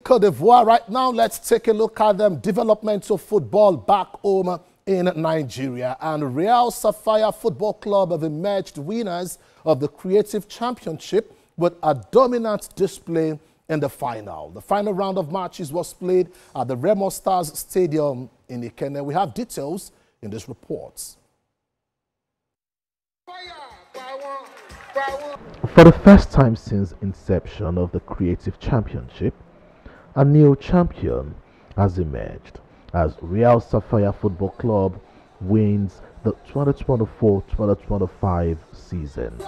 Cote d'Ivoire. Right now, let's take a look at the development of football back home in Nigeria. And Real Sapphire Football Club have emerged winners of the Creative Championship with a dominant display in the final. The final round of matches was played at the Remo Stars Stadium in Ikenne. We have details in this report. For the first time since inception of the Creative Championship, a new champion has emerged as Real Sapphire Football Club wins the 2024-2025 season.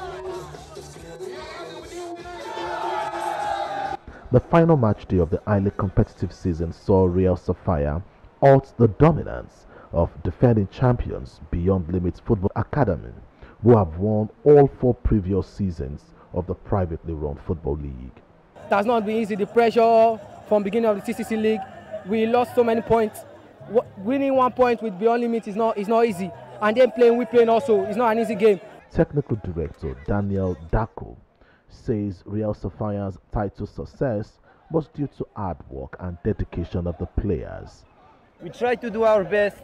The final match day of the highly competitive season saw Real Sapphire halt the dominance of defending champions Beyond Limits Football Academy, who have won all 4 previous seasons of the privately run football league. It has not been easy. The pressure from beginning of the TVC league, we lost so many points. Winning 1 point with Beyond Limits is not easy, and then we playing also is not an easy game. Technical Director Daniel Dako says Real Sapphire's title success was due to hard work and dedication of the players. We tried to do our best.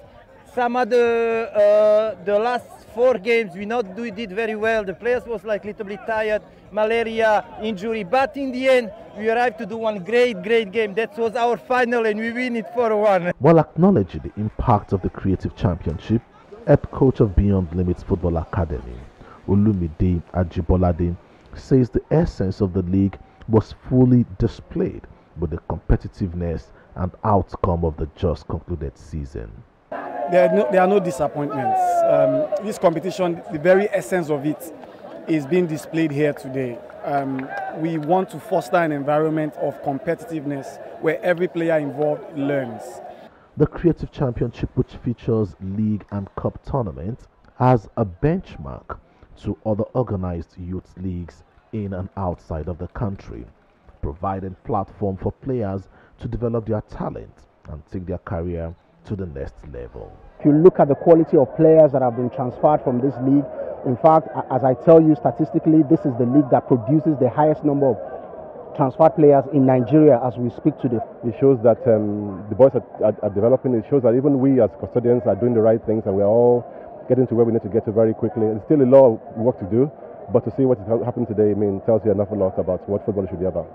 Some of the last 4 games we did very well. The players was like a little bit tired, malaria, injury, but in the end we arrived to do one great game. That was our final and we win it 4-1. While acknowledging the impact of the Creative Championship, head coach of Beyond Limits Football Academy, Olumide Ajibolade, says the essence of the league was fully displayed with the competitiveness and outcome of the just concluded season. There are no disappointments. This competition, the very essence of it, is being displayed here today. We want to foster an environment of competitiveness where every player involved learns. The Creative Championship, which features league and cup tournaments, has a benchmark to other organized youth leagues in and outside of the country, providing platform for players to develop their talent and take their career to the next level. If you look at the quality of players that have been transferred from this league, in fact, as I tell you statistically, this is the league that produces the highest number of transferred players in Nigeria as we speak today. It shows that the boys are developing. It shows that even we as custodians are doing the right things and we're all getting to where we need to get to very quickly. There's still a lot of work to do, but to see what is happening today, tells you an awful lot about what football should be about.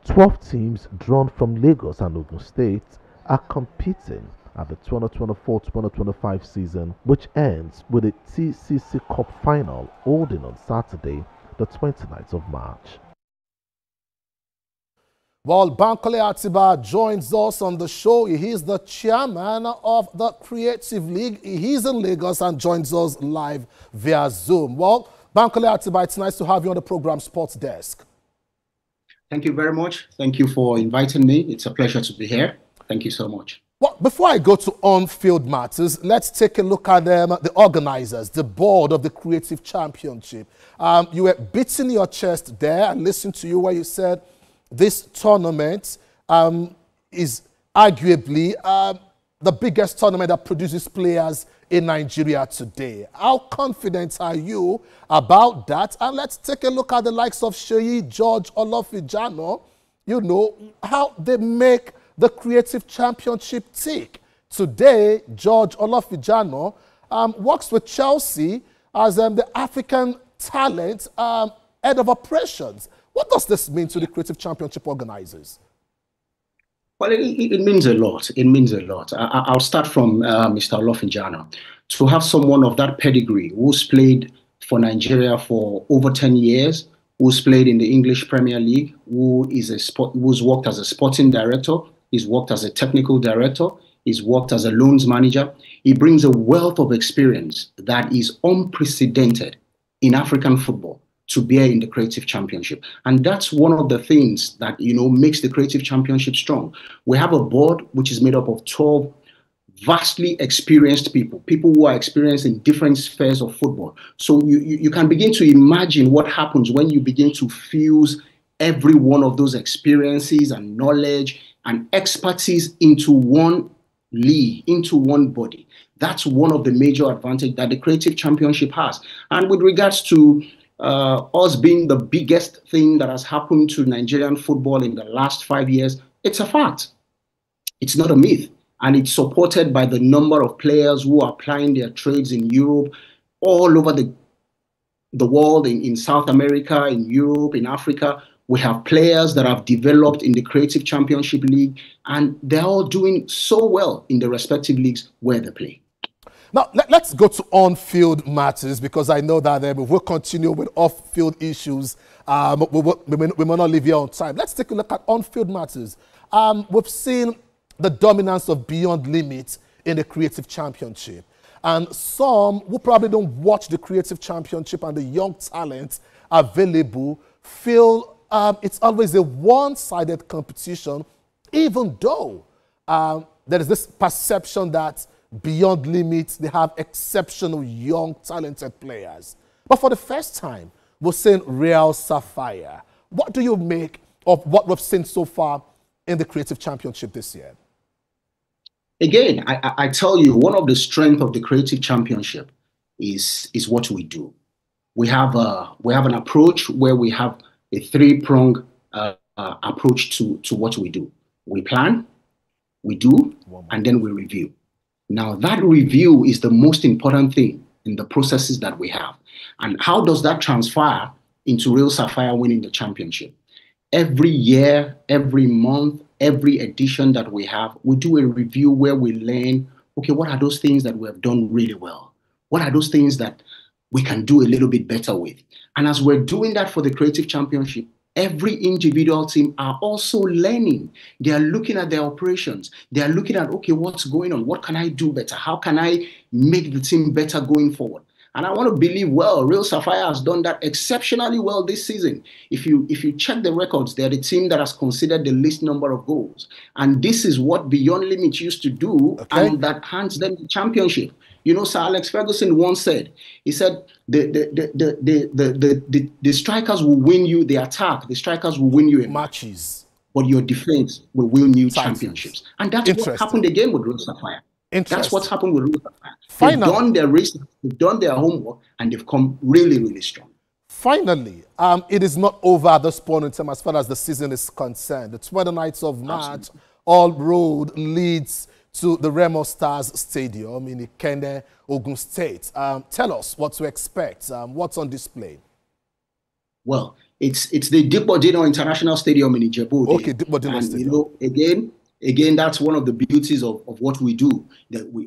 12 teams drawn from Lagos and Ogun State are competing at the 2024-2025 season, which ends with a TCC Cup final holding on Saturday, the 29th of March. While Bankole Atiba joins us on the show, he is the chairman of the Creative League. He is in Lagos and joins us live via Zoom. Well, Bankole Atiba, it's nice to have you on the program Sports Desk. Thank you very much. Thank you for inviting me. It's a pleasure to be here. Thank you so much. Well, before I go to on-field matters, let's take a look at the organizers, the board of the Creative Championship. You were beating your chest there and listened to you where you said this tournament is arguably the biggest tournament that produces players in Nigeria today. How confident are you about that? And let's take a look at the likes of Sheyi, George, Olofijano. You know, how they make the Creative Championship tick. Today, George Olofijano works with Chelsea as the African talent head of operations. What does this mean to the Creative Championship organizers? Well, it means a lot. It means a lot. I'll start from Mr. Olofijano. To have someone of that pedigree who's played for Nigeria for over 10 years, who's played in the English Premier League, who's worked as a sporting director, he's worked as a technical director, he's worked as a loans manager. He brings a wealth of experience that is unprecedented in African football to bear in the Creative Championship. And that's one of the things that, makes the Creative Championship strong. We have a board which is made up of 12 vastly experienced people who are experienced in different spheres of football. So you can begin to imagine what happens when you begin to fuse every one of those experiences and knowledge and expertise into one league, into one body. That's one of the major advantages that the Creative Championship has. And with regards to us being the biggest thing that has happened to Nigerian football in the last 5 years, It's a fact. It's not a myth. And it's supported by the number of players who are applying their trades in Europe, all over the world, in South America, in Europe, in Africa. We have players that have developed in the Creative Championship League, and they're all doing so well in the respective leagues where they play. Now, let's go to on-field matters, because I know that we will continue with off-field issues. We may not leave here on time. Let's take a look at on-field matters. We've seen the dominance of Beyond Limits in the Creative Championship. And some who probably don't watch the Creative Championship and the young talent available feel it's always a one-sided competition, even though there is this perception that Beyond Limits, they have exceptional young talented players. But for the first time, we're seeing real Sapphire. What do you make of what we've seen so far in the Creative Championship this year? Again, I tell you, one of the strengths of the Creative Championship is what we do. We have an approach where we have a three-pronged approach to what we do. We plan, we do, and then we review. Now, that review is the most important thing in the processes that we have. And how does that transpire into real Sapphire winning the championship? Every year, every month, every edition that we have, we do a review where we learn, okay, what are those things that we have done really well? What are those things that we can do a little bit better with? And as we're doing that for the Creative Championship, every individual team are also learning. They are looking at their operations. They are looking at, okay, what's going on? What can I do better? How can I make the team better going forward? And I want to believe, well, Real Sapphire has done that exceptionally well this season. If you check the records, they're the team that has conceded the least number of goals. And this is what Beyond Limits used to do, and that hands them the championship. You know, Sir Alex Ferguson once said, he said, the strikers will win you the attack. The strikers will win you in matches, but your defense will win you championships. And that's what happened again with Real Sapphire. That's what's happened with Real Sapphire. They've done their race, they've done their homework, and they've come really, really strong. Finally, it is not over at this point in time as far as the season is concerned. The 29th of March, all road leads to the Remo Stars Stadium in Ikenne, Ogun State. Tell us what to expect. What's on display? Well, it's the Dipodino International Stadium in Ijebu. Okay, Dipodino Stadium. You know, again, that's one of the beauties of what we do. That we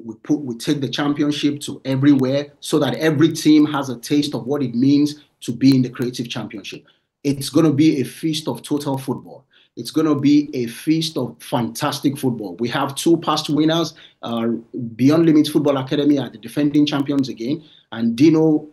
take the championship to everywhere so that every team has a taste of what it means to be in the Creative Championship. It's going to be a feast of total football. It's going to be a feast of fantastic football. We have two past winners. Beyond Limits Football Academy are the defending champions again, and Dino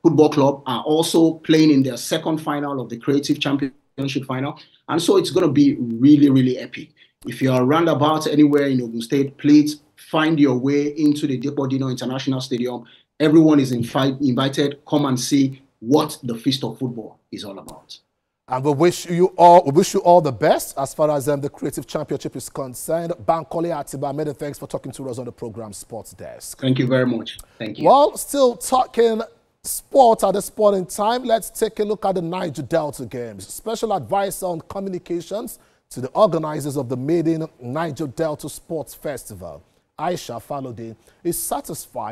Football Club are also playing in their second final of the Creative Championship final. And so it's going to be really, really epic. If you are roundabout anywhere in Ogun State, please find your way into the Dipodino International Stadium. Everyone is invited. Come and see what the Feast of Football is all about. And we wish you all the best as far as the Creative Championship is concerned. Bankole Atiba, many thanks for talking to us on the program Sports Desk. Thank you very much. Thank you. Well, still talking sport at this point in time, let's take a look at the Niger Delta Games. Special advisor on communications to the organizers of the maiden Niger Delta Sports Festival, Aisha Falode, is satisfied